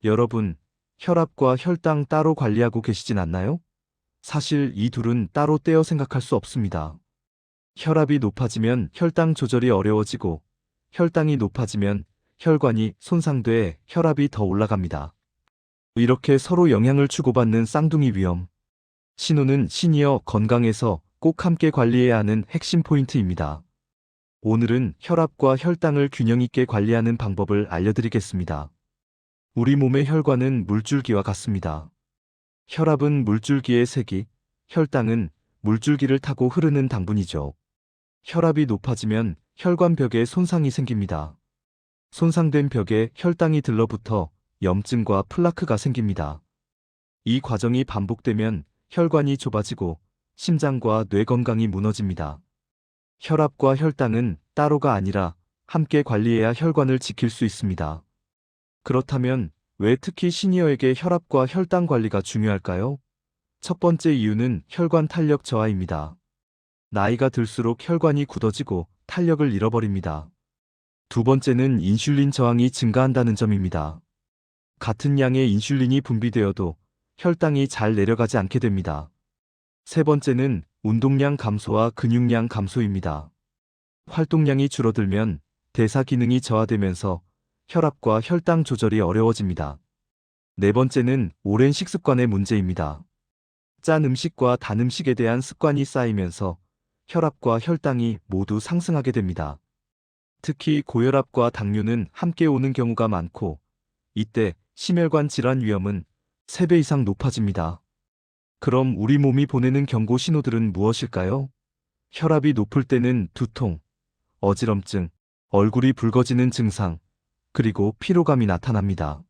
여러분, 혈압과 혈당 따로 관리하고 계시진 않나요? 사실 이 둘은 따로 떼어 생각할 수 없습니다. 혈압이 높아지면 혈당 조절이 어려워지고, 혈당이 높아지면 혈관이 손상돼 혈압이 더 올라갑니다. 이렇게 서로 영향을 주고받는 쌍둥이 위험. 신호는 시니어 건강에서 꼭 함께 관리해야 하는 핵심 포인트입니다. 오늘은 혈압과 혈당을 균형 있게 관리하는 방법을 알려드리겠습니다. 우리 몸의 혈관은 물줄기와 같습니다. 혈압은 물줄기의 세기, 혈당은 물줄기를 타고 흐르는 당분이죠. 혈압이 높아지면 혈관벽에 손상이 생깁니다. 손상된 벽에 혈당이 들러붙어 염증과 플라크가 생깁니다. 이 과정이 반복되면 혈관이 좁아지고 심장과 뇌 건강이 무너집니다. 혈압과 혈당은 따로가 아니라 함께 관리해야 혈관을 지킬 수 있습니다. 그렇다면 왜 특히 시니어에게 혈압과 혈당 관리가 중요할까요? 첫 번째 이유는 혈관 탄력 저하입니다. 나이가 들수록 혈관이 굳어지고 탄력을 잃어버립니다. 두 번째는 인슐린 저항이 증가한다는 점입니다. 같은 양의 인슐린이 분비되어도 혈당이 잘 내려가지 않게 됩니다. 세 번째는 운동량 감소와 근육량 감소입니다. 활동량이 줄어들면 대사 기능이 저하되면서 혈압과 혈당 조절이 어려워집니다. 네 번째는 오랜 식습관의 문제입니다. 짠 음식과 단 음식에 대한 습관이 쌓이면서 혈압과 혈당이 모두 상승하게 됩니다. 특히 고혈압과 당뇨는 함께 오는 경우가 많고, 이때 심혈관 질환 위험은 3배 이상 높아집니다. 그럼 우리 몸이 보내는 경고 신호들은 무엇일까요? 혈압이 높을 때는 두통, 어지럼증, 얼굴이 붉어지는 증상, 그리고 피로감이 나타납니다.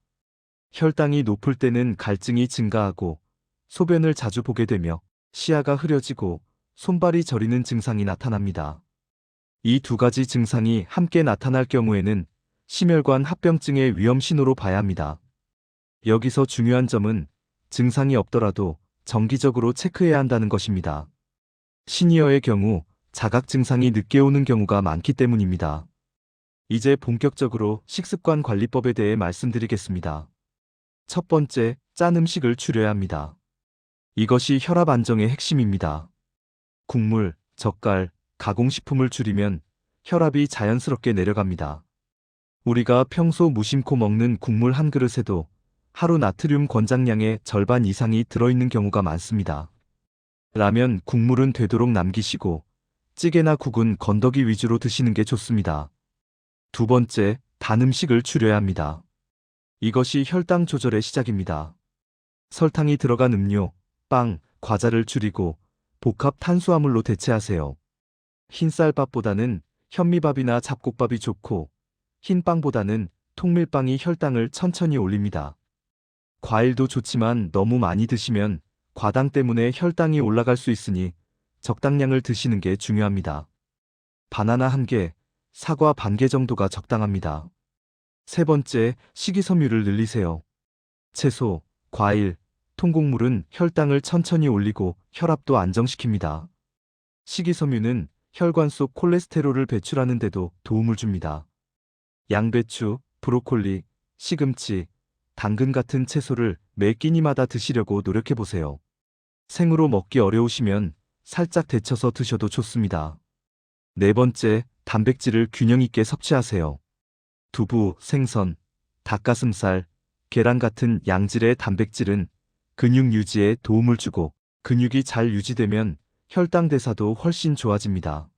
혈당이 높을 때는 갈증이 증가하고 소변을 자주 보게 되며 시야가 흐려지고 손발이 저리는 증상이 나타납니다. 이 두 가지 증상이 함께 나타날 경우에는 심혈관 합병증의 위험 신호로 봐야 합니다. 여기서 중요한 점은 증상이 없더라도 정기적으로 체크해야 한다는 것입니다. 시니어의 경우 자각 증상이 늦게 오는 경우가 많기 때문입니다. 이제 본격적으로 식습관 관리법에 대해 말씀드리겠습니다. 첫 번째, 짠 음식을 줄여야 합니다. 이것이 혈압 안정의 핵심입니다. 국물, 젓갈, 가공식품을 줄이면 혈압이 자연스럽게 내려갑니다. 우리가 평소 무심코 먹는 국물 한 그릇에도 하루 나트륨 권장량의 절반 이상이 들어있는 경우가 많습니다. 라면, 국물은 되도록 남기시고 찌개나 국은 건더기 위주로 드시는 게 좋습니다. 두 번째, 단 음식을 줄여야 합니다. 이것이 혈당 조절의 시작입니다. 설탕이 들어간 음료, 빵, 과자를 줄이고 복합 탄수화물로 대체하세요. 흰쌀밥보다는 현미밥이나 잡곡밥이 좋고, 흰빵보다는 통밀빵이 혈당을 천천히 올립니다. 과일도 좋지만 너무 많이 드시면 과당 때문에 혈당이 올라갈 수 있으니 적당량을 드시는 게 중요합니다. 바나나 1개, 사과 반 개 정도가 적당합니다. 세 번째, 식이섬유를 늘리세요. 채소, 과일, 통곡물은 혈당을 천천히 올리고 혈압도 안정시킵니다. 식이섬유는 혈관 속 콜레스테롤을 배출하는 데도 도움을 줍니다. 양배추, 브로콜리, 시금치, 당근 같은 채소를 매 끼니마다 드시려고 노력해보세요. 생으로 먹기 어려우시면 살짝 데쳐서 드셔도 좋습니다. 네 번째, 단백질을 균형 있게 섭취하세요. 두부, 생선, 닭가슴살, 계란 같은 양질의 단백질은 근육 유지에 도움을 주고, 근육이 잘 유지되면 혈당 대사도 훨씬 좋아집니다.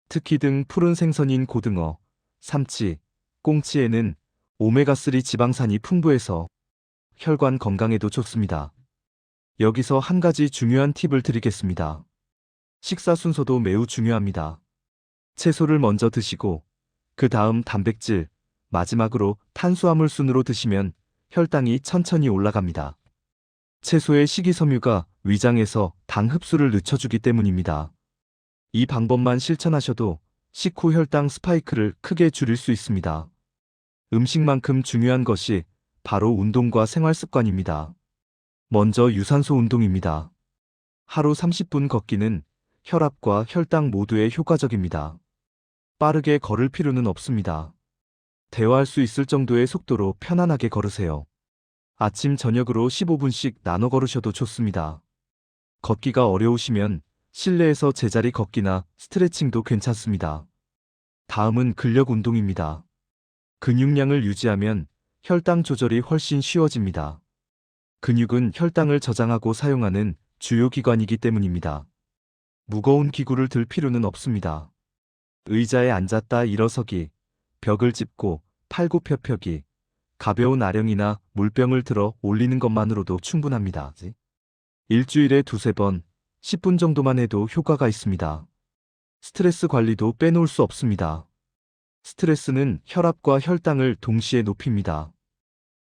특히 등 푸른 생선인 고등어, 삼치, 꽁치에는 오메가3 지방산이 풍부해서 혈관 건강에도 좋습니다. 여기서 한 가지 중요한 팁을 드리겠습니다. 식사 순서도 매우 중요합니다. 채소를 먼저 드시고 그 다음 단백질, 마지막으로 탄수화물 순으로 드시면 혈당이 천천히 올라갑니다. 채소의 식이섬유가 위장에서 당 흡수를 늦춰주기 때문입니다. 이 방법만 실천하셔도 식후 혈당 스파이크를 크게 줄일 수 있습니다. 음식만큼 중요한 것이 바로 운동과 생활 습관입니다. 먼저 유산소 운동입니다. 하루 30분 걷기는 혈압과 혈당 모두에 효과적입니다. 빠르게 걸을 필요는 없습니다. 대화할 수 있을 정도의 속도로 편안하게 걸으세요. 아침 저녁으로 15분씩 나눠 걸으셔도 좋습니다. 걷기가 어려우시면 실내에서 제자리 걷기나 스트레칭도 괜찮습니다. 다음은 근력 운동입니다. 근육량을 유지하면 혈당 조절이 훨씬 쉬워집니다. 근육은 혈당을 저장하고 사용하는 주요 기관이기 때문입니다. 무거운 기구를 들 필요는 없습니다. 의자에 앉았다 일어서기, 벽을 짚고 팔굽혀펴기, 가벼운 아령이나 물병을 들어 올리는 것만으로도 충분합니다. 일주일에 두세 번, 10분 정도만 해도 효과가 있습니다. 스트레스 관리도 빼놓을 수 없습니다. 스트레스는 혈압과 혈당을 동시에 높입니다.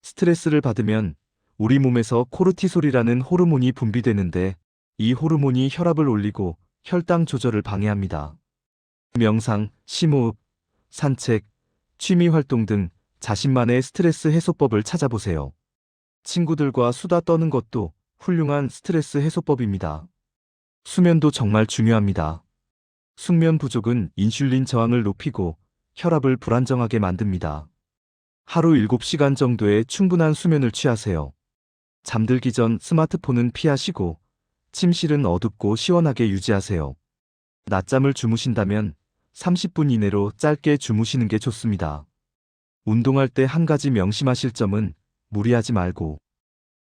스트레스를 받으면 우리 몸에서 코르티솔이라는 호르몬이 분비되는데 이 호르몬이 혈압을 올리고 혈당 조절을 방해합니다. 명상, 심호흡, 산책, 취미 활동 등 자신만의 스트레스 해소법을 찾아보세요. 친구들과 수다 떠는 것도 훌륭한 스트레스 해소법입니다. 수면도 정말 중요합니다. 숙면 부족은 인슐린 저항을 높이고 혈압을 불안정하게 만듭니다. 하루 7시간 정도의 충분한 수면을 취하세요. 잠들기 전 스마트폰은 피하시고 침실은 어둡고 시원하게 유지하세요. 낮잠을 주무신다면 30분 이내로 짧게 주무시는 게 좋습니다. 운동할 때 한 가지 명심하실 점은 무리하지 말고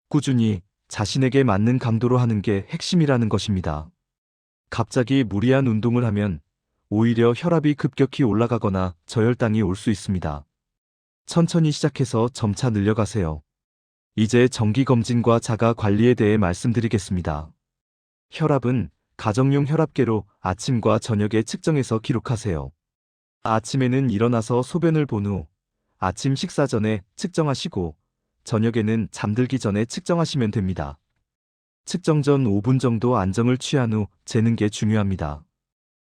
꾸준히 자신에게 맞는 강도로 하는 게 핵심이라는 것입니다. 갑자기 무리한 운동을 하면 오히려 혈압이 급격히 올라가거나 저혈당이 올 수 있습니다. 천천히 시작해서 점차 늘려가세요. 이제 정기검진과 자가관리에 대해 말씀드리겠습니다. 혈압은 가정용 혈압계로 아침과 저녁에 측정해서 기록하세요. 아침에는 일어나서 소변을 본 후, 아침 식사 전에 측정하시고, 저녁에는 잠들기 전에 측정하시면 됩니다. 측정 전 5분 정도 안정을 취한 후 재는 게 중요합니다.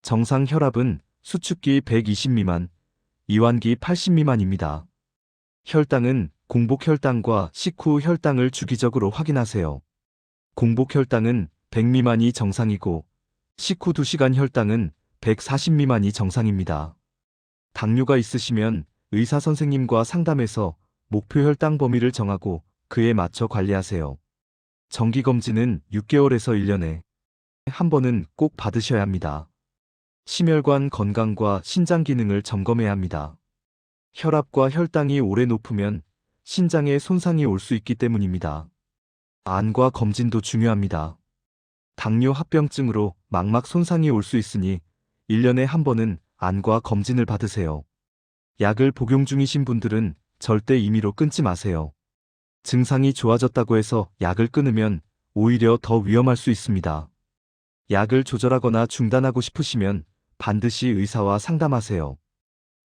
정상 혈압은 수축기 120 미만, 이완기 80 미만입니다. 혈당은 공복 혈당과 식후 혈당을 주기적으로 확인하세요. 공복 혈당은 100 미만이 정상이고 식후 2시간 혈당은 140 미만이 정상입니다. 당뇨가 있으시면 의사 선생님과 상담해서 목표 혈당 범위를 정하고 그에 맞춰 관리하세요. 정기검진은 6개월에서 1년에 한 번은 꼭 받으셔야 합니다. 심혈관 건강과 신장 기능을 점검해야 합니다. 혈압과 혈당이 오래 높으면 신장에 손상이 올 수 있기 때문입니다. 안과 검진도 중요합니다. 당뇨 합병증으로 망막 손상이 올 수 있으니 1년에 한 번은 안과 검진을 받으세요. 약을 복용 중이신 분들은 절대 임의로 끊지 마세요. 증상이 좋아졌다고 해서 약을 끊으면 오히려 더 위험할 수 있습니다. 약을 조절하거나 중단하고 싶으시면 반드시 의사와 상담하세요.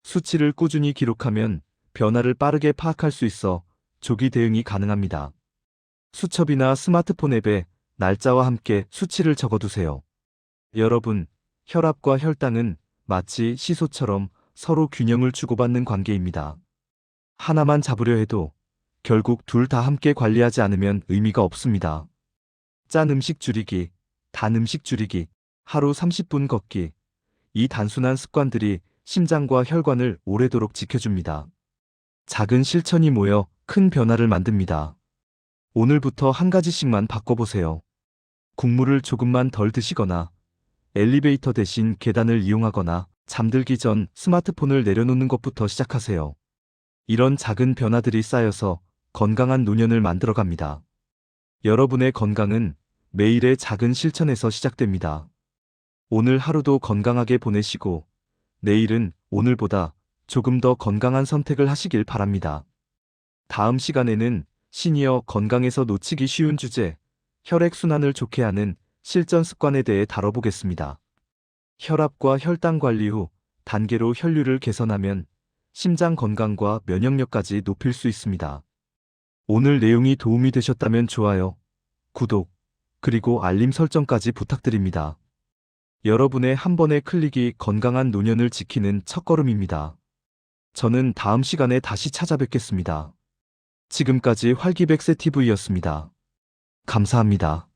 수치를 꾸준히 기록하면 변화를 빠르게 파악할 수 있어 조기 대응이 가능합니다. 수첩이나 스마트폰 앱에 날짜와 함께 수치를 적어두세요. 여러분, 혈압과 혈당은 마치 시소처럼 서로 균형을 주고받는 관계입니다. 하나만 잡으려 해도 결국 둘 다 함께 관리하지 않으면 의미가 없습니다. 짠 음식 줄이기, 단 음식 줄이기, 하루 30분 걷기. 이 단순한 습관들이 심장과 혈관을 오래도록 지켜줍니다. 작은 실천이 모여 큰 변화를 만듭니다. 오늘부터 한 가지씩만 바꿔보세요. 국물을 조금만 덜 드시거나, 엘리베이터 대신 계단을 이용하거나, 잠들기 전 스마트폰을 내려놓는 것부터 시작하세요. 이런 작은 변화들이 쌓여서 건강한 노년을 만들어갑니다. 여러분의 건강은 매일의 작은 실천에서 시작됩니다. 오늘 하루도 건강하게 보내시고, 내일은 오늘보다 조금 더 건강한 선택을 하시길 바랍니다. 다음 시간에는 시니어 건강에서 놓치기 쉬운 주제, 혈액순환을 좋게 하는 실전 습관에 대해 다뤄보겠습니다. 혈압과 혈당 관리 후 단계로 혈류를 개선하면 심장 건강과 면역력까지 높일 수 있습니다. 오늘 내용이 도움이 되셨다면 좋아요, 구독, 그리고 알림 설정까지 부탁드립니다. 여러분의 한 번의 클릭이 건강한 노년을 지키는 첫걸음입니다. 저는 다음 시간에 다시 찾아뵙겠습니다. 지금까지 활기백세 TV였습니다. 감사합니다.